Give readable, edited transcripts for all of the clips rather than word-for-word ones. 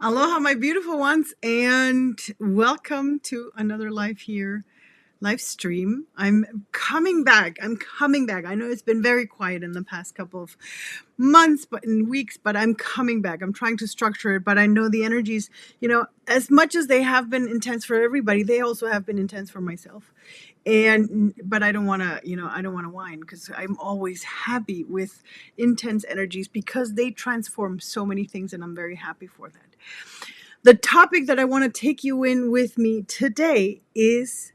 Aloha, my beautiful ones, and welcome to another live stream. I'm coming back. I'm coming back. I know it's been very quiet in the past couple of months, but in weeks, but I'm coming back. I'm trying to structure it, but I know the energies, as much as they have been intense for everybody, they also have been intense for myself. But I don't want to, I don't want to whine because I'm always happy with intense energies because they transform so many things, and I'm very happy for that. The topic that I want to take you in with me today is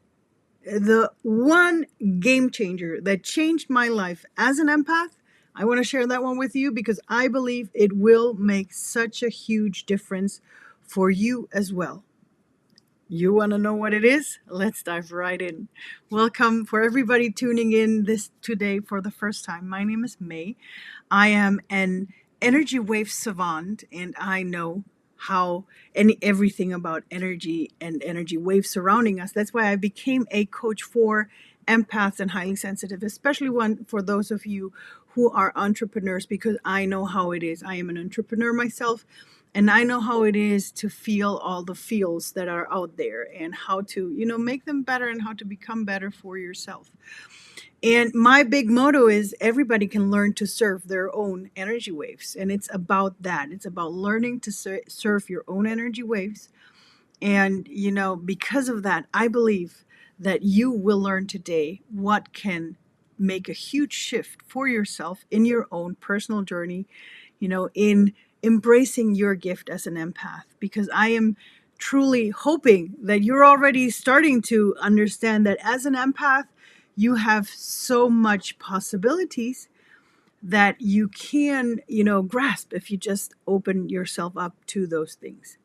the one game changer that changed my life as an empath. I want to share that one with you because I believe it will make such a huge difference for you as well. You want to know what it is? Let's dive right in. Welcome for everybody tuning in this today for the first time. My name is May. I am an energy wave savant, and I know how everything about energy and energy waves surrounding us. That's why I became a coach for empaths and highly sensitive, especially one for those of you who are entrepreneurs, because I know how it is. I am an entrepreneur myself, and I know how it is to feel all the feels that are out there and how to, make them better and how to become better for yourself. And my big motto is everybody can learn to surf their own energy waves. And it's about that. It's about learning to surf your own energy waves. And, because of that, I believe that you will learn today what can make a huge shift for yourself in your own personal journey, in embracing your gift as an empath. Because I am truly hoping that you're already starting to understand that as an empath, you have so much possibilities that you can, grasp if you just open yourself up to those things.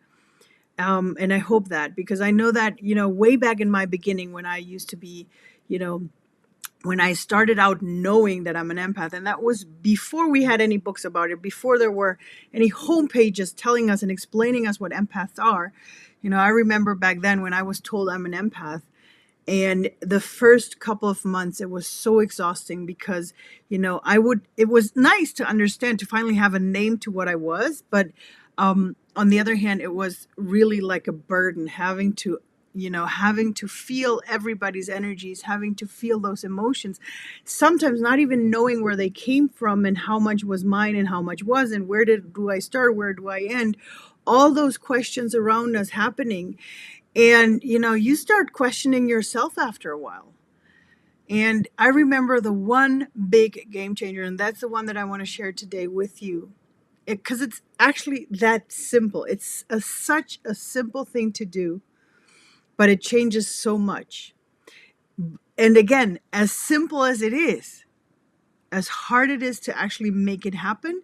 And I hope that, because I know that, way back in my beginning when I used to be, when I started out knowing that I'm an empath, and that was before we had any books about it, before there were any homepages telling us and explaining us what empaths are. I remember back then when I was told I'm an empath, and the first couple of months, it was so exhausting because, it was nice to understand, to finally have a name to what I was. But on the other hand, it was really like a burden having to feel everybody's energies, having to feel those emotions, sometimes not even knowing where they came from and how much was mine and how much wasn't, do I start, where do I end, all those questions around us happening. And, you start questioning yourself after a while. And I remember the one big game changer, and that's the one that I want to share today with you. Because it's actually that simple. It's such a simple thing to do, but it changes so much. And again, as simple as it is, as hard it is to actually make it happen,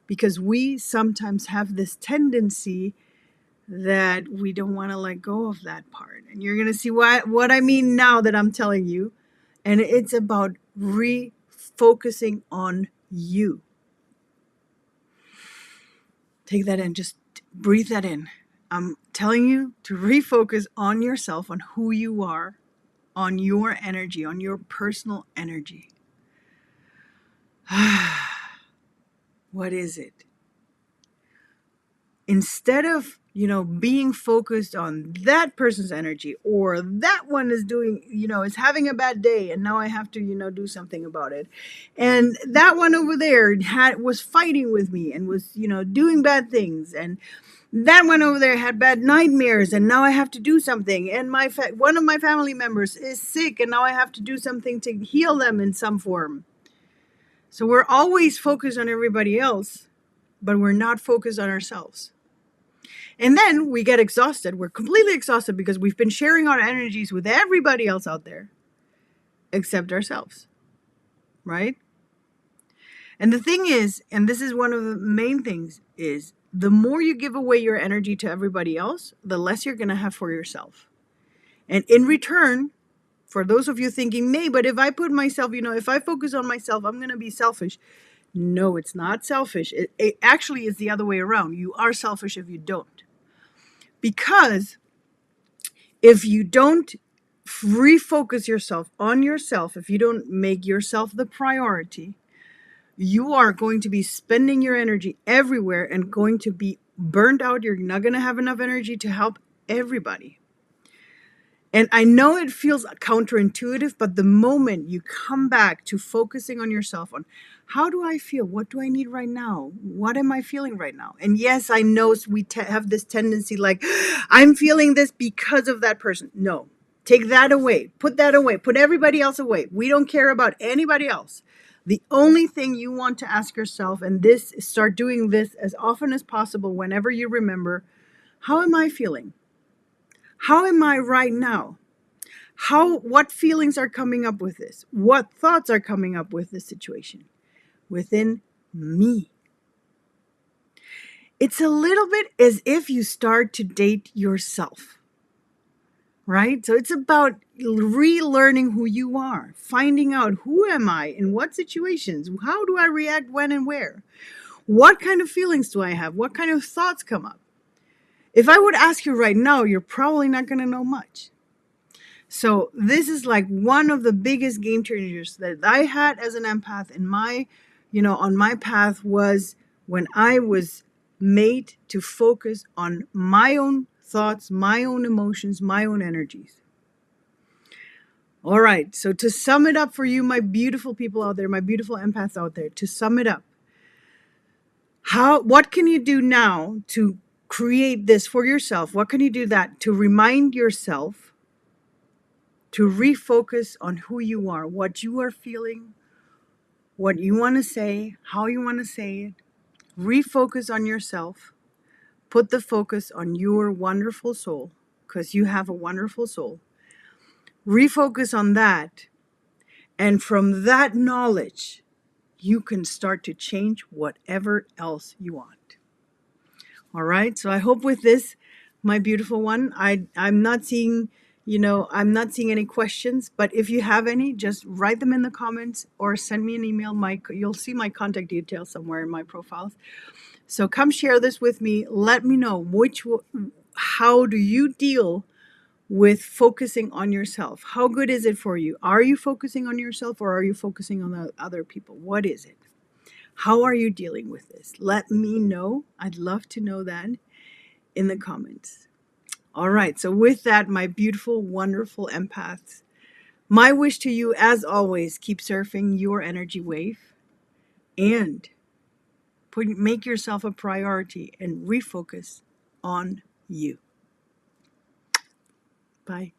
because we sometimes have this tendency that we don't want to let go of that part. And you're going to see what I mean now that I'm telling you. And it's about refocusing on you. Take that in. Just breathe that in. I'm telling you to refocus on yourself, on who you are, on your energy, on your personal energy. What is it? Instead of, being focused on that person's energy, or that one is doing, is having a bad day and now I have to, do something about it. And that one over there was fighting with me and was, doing bad things. And that one over there had bad nightmares and now I have to do something. And one of my family members is sick and now I have to do something to heal them in some form. So we're always focused on everybody else, but we're not focused on ourselves. And then we get exhausted. We're completely exhausted because we've been sharing our energies with everybody else out there except ourselves, right? And the thing is, and this is one of the main things, is the more you give away your energy to everybody else, the less you're going to have for yourself. And in return, for those of you thinking, May, but if I put myself, if I focus on myself, I'm going to be selfish. No, it's not selfish. It actually is the other way around. You are selfish if you don't. Because if you don't refocus yourself on yourself, if you don't make yourself the priority, you are going to be spending your energy everywhere and going to be burned out. You're not going to have enough energy to help everybody. And I know it feels counterintuitive, but the moment you come back to focusing on yourself, on how do I feel? What do I need right now? What am I feeling right now? And yes, I know we have this tendency like, I'm feeling this because of that person. No, take that away. Put that away. Put everybody else away. We don't care about anybody else. The only thing you want to ask yourself, and this, start doing this as often as possible whenever you remember, how am I feeling? How am I right now? What feelings are coming up with this? What thoughts are coming up with this situation within me? It's a little bit as if you start to date yourself, right? So it's about relearning who you are, finding out who am I in what situations, how do I react when and where? What kind of feelings do I have? What kind of thoughts come up? If I would ask you right now, you're probably not going to know much. So this is like one of the biggest game changers that I had as an empath in my, on my path, was when I was made to focus on my own thoughts, my own emotions, my own energies. All right. So to sum it up for you, my beautiful people out there, my beautiful empaths out there, to sum it up, what can you do now to create this for yourself? What can you do that to remind yourself to refocus on who you are, what you are feeling, what you want to say, how you want to say it. Refocus on yourself. Put the focus on your wonderful soul, because you have a wonderful soul. Refocus on that. And from that knowledge, you can start to change whatever else you want. All right. So I hope with this, my beautiful one, I'm not seeing any questions, but if you have any, just write them in the comments or send me an email. You'll see my contact details somewhere in my profiles. So come share this with me. Let me know how do you deal with focusing on yourself? How good is it for you? Are you focusing on yourself, or are you focusing on the other people? What is it? How are you dealing with this? Let me know. I'd love to know that in the comments. All right. So with that, my beautiful, wonderful empaths, my wish to you, as always, keep surfing your energy wave and make yourself a priority and refocus on you. Bye.